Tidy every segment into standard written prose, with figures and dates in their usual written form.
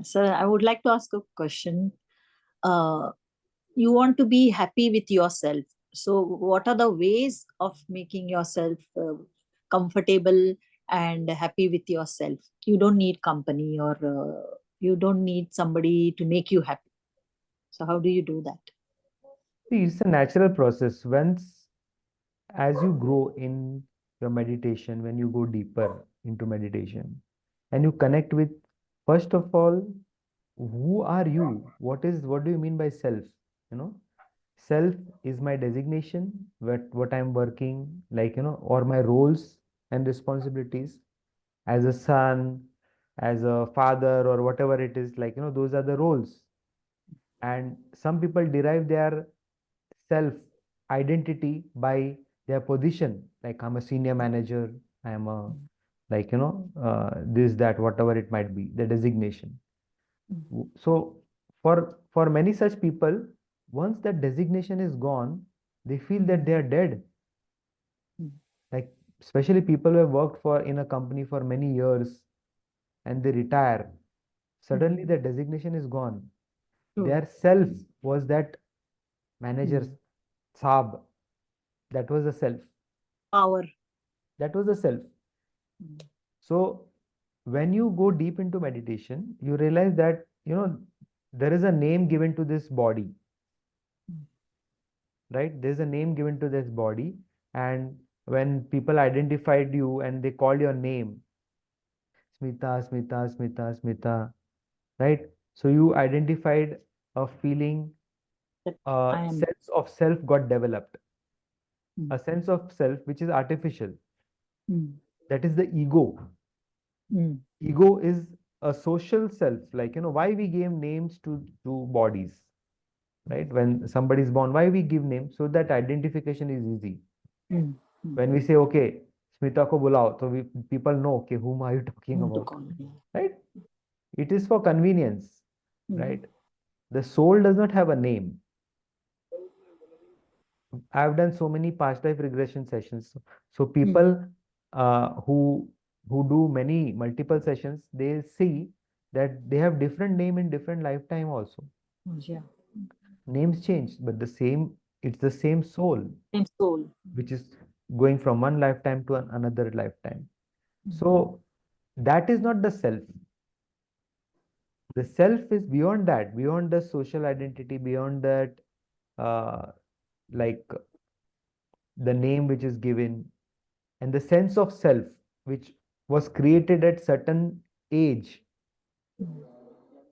So I would like to ask a question. Uh, you want to be happy with yourself. So, what are the ways of making yourself comfortable and happy with yourself? You don't need company or you don't need somebody to make you happy. So, how do you do that? See, it's a natural process. Once, as you grow in your meditation, when you go deeper into meditation, and you connect with, first of all, who are you? What do you mean by self? You know, self is my designation, what I'm working, like, or my roles and responsibilities as a son, as a father, or whatever it is, like, those are the roles. And some people derive their self identity by their position, like I'm a senior manager, I am a, like, this, that, whatever it might be, the designation. So for many such people, once that designation is gone, they feel that they are dead. Like, especially people who have worked for in a company for many years and they retire, suddenly the designation is gone. True. Their self was that manager, Saab. That was the self. Power. That was the self. So when you go deep into meditation, you realize that, there is a name given to this body, right? There's a name given to this body. And when people identified you and they called your name, Smita, Smita, Smita, Smita, right? So you identified a feeling, That a I am. sense of self got developed, Mm, a sense of self which is artificial. mm, That is the ego. mm, Ego is a social self. Like, why we gave names to bodies, right? When somebody is born, why we give names? So that identification is easy. mm, mm. When we say, okay, Smita ko bulao, so people know, okay, whom are you talking Whom to about, call me? right? It is for convenience, Mm, right? The soul does not have a name. I've done so many past life regression sessions. So mm. people who do many multiple sessions, they see that they have different name in different lifetime also. Yeah. Names change, but it's the same soul, Same soul. which is going from one lifetime to another lifetime. Mm, So that is not the self. The self is beyond that, beyond the social identity, beyond that, uh, like the name which is given, and the sense of self which was created at certain age.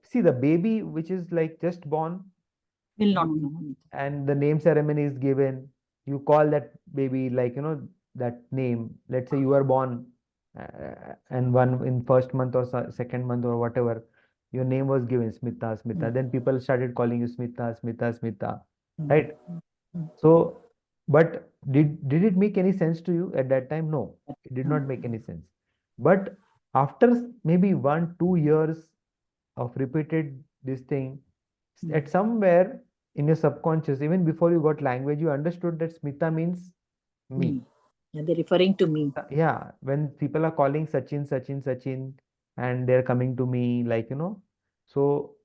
See, the baby which is like just born, will not you, know anything. and the name ceremony is given, you call that baby, like, that name. Let's say you are born, and one in first month or second month or whatever, your name was given, Smita, Smita. Mm, Then people started calling you Smita, Smita, Smita, mm, right? mm. So, but did it make any sense to you at that time? No, it did No. not make any sense. But after maybe 1 2 years of repeated this thing, Mm. at somewhere in your subconscious, even before you got language, you understood that Smita means me. Me. Yeah, they're referring to me. Yeah, when people are calling Sachin, Sachin, Sachin, and they're coming to me, like, so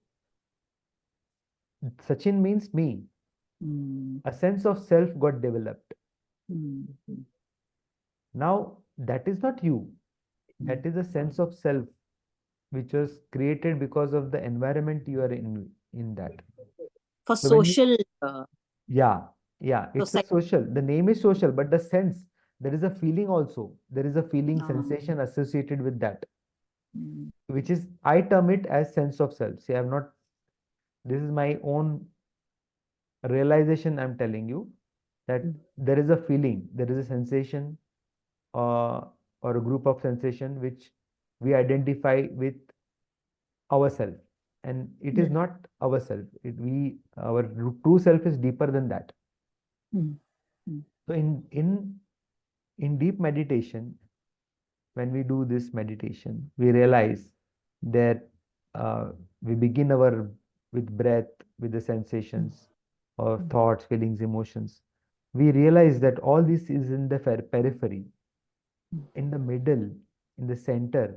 Sachin means me. Mm, A sense of self got developed. mm, mm, Now, that is not you. mm. That is a sense of self which was created because of the environment you are in that. For So when you, social yeah, yeah, it's a society. social. The name is social, but the sense, there is a feeling also. There is a feeling Uh, sensation associated with that, mm, which is, I term it as sense of self. See, I'm not, this is my own realization. I'm telling you that mm, there is a feeling, there is a sensation, uh, or a group of sensation which we identify with ourself, and it is mm, not ourself. Our true self is deeper than that. mm, mm, So in deep meditation, when we do this meditation, we realize that, uh, we begin our with breath, with the mm, sensations of mm, thoughts, feelings, emotions. We realize that all this is in the periphery. mm, In the middle, in the center,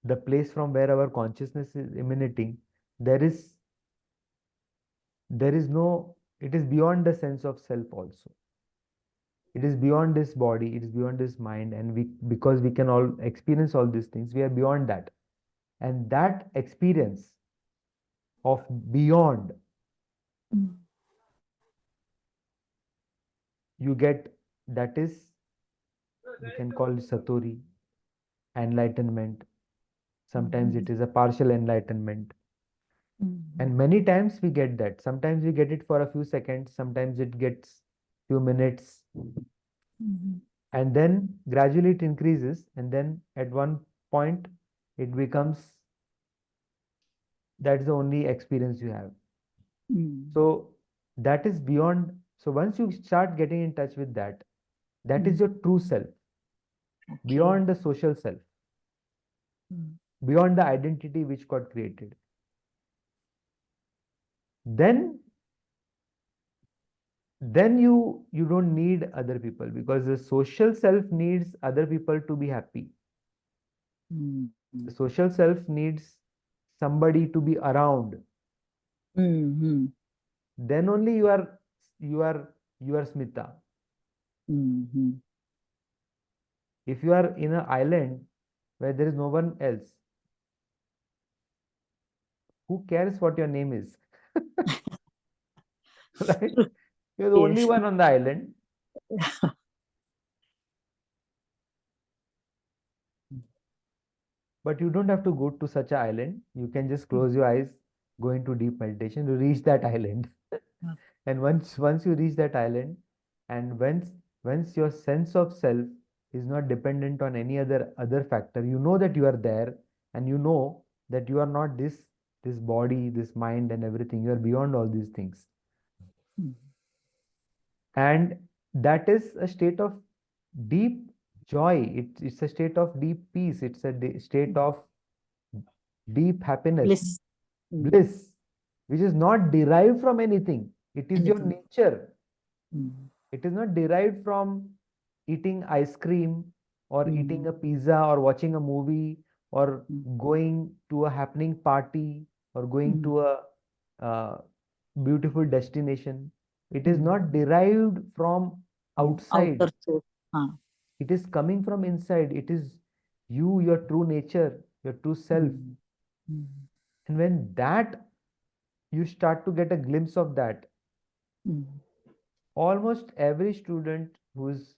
the place from where our consciousness is emanating, there is there is no, it is beyond the sense of self also. It is beyond this body, it is beyond this mind, and we, because we can all experience all these things, we are beyond that. And that experience of beyond, Mm. you get, that is, we can call it satori, enlightenment. Sometimes Mhm. it is a partial enlightenment. Mhm. And many times we get that. Sometimes we get it for a few seconds, sometimes it gets few minutes, Mhm. and then gradually it increases, and then at one point it becomes, that's the only experience you have. Mm. So that is beyond. So once you start getting in touch with that, that is Mm. your true self, Okay. beyond the social self, Mm. beyond the identity which got created. Then you don't need other people, because the social self needs other people to be happy. Mm. The social self needs somebody to be around. Mhm. Then only you are you are Smita. Mhm. If you are in an island where there is no one else, who cares what your name is? Right? You're the only Yes. one on the island, but you don't have to go to such an island. You can just close your eyes, go into deep meditation to reach that island. And once you reach that island, and once your sense of self is not dependent on any other factor, you know that you are there, and you know that you are not this body, this mind, and everything. You are beyond all these things. Mm. And that is a state of deep joy. It's a state of deep peace. It's a state Mm. of deep happiness, Bliss. Mm. bliss, which is not derived from anything. It is your Anything. nature. Mm. It is not derived from eating ice cream or eating Mm. a pizza or watching a movie or Mm. going to a happening party or going Mm. to a uh, beautiful destination. It is Mm. not derived from From outer outside. source. It is coming from inside. It is you, your true nature, your true self. Mm. Mm. And when that, you start to get a glimpse of that, Mm. almost every student who's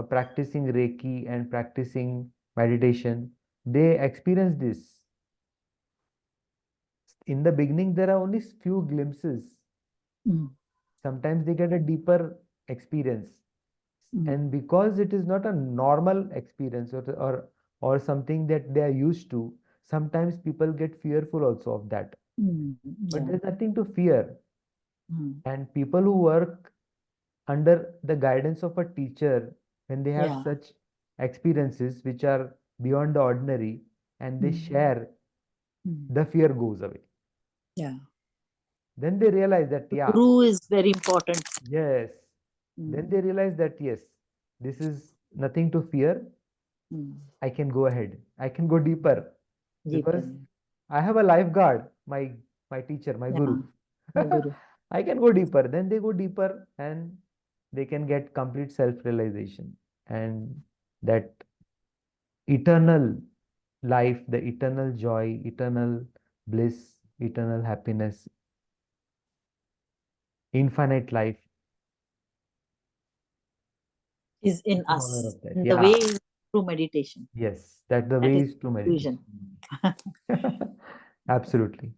practicing Reiki and practicing meditation, they experience this. In the beginning, there are only few glimpses. Mm. Sometimes they get a deeper experience. Mm. And because it is not a normal experience, or something that they are used to, sometimes people get fearful also of that. Mm. But Yeah. there's nothing to fear. Mm. And people who work under the guidance of a teacher, when they have Yeah. such experiences which are beyond the ordinary, and they Mm. share, Mm. the fear goes away. Yeah. Then they realize that, The yeah, guru is very important. yes. Then Mm. they realize that, yes, this is nothing to fear. Mm. I can go ahead. I can go deeper, because Deepen. I have a lifeguard, my teacher, my Yeah. guru. My guru. I can go deeper. Then they go deeper, and they can get complete self-realization, and that eternal life, the eternal joy, eternal bliss, eternal happiness, infinite life. Is You in become aware us. of that. In the way Yeah. through meditation. Yes. That the That way is is to conclusion. meditation. Absolutely.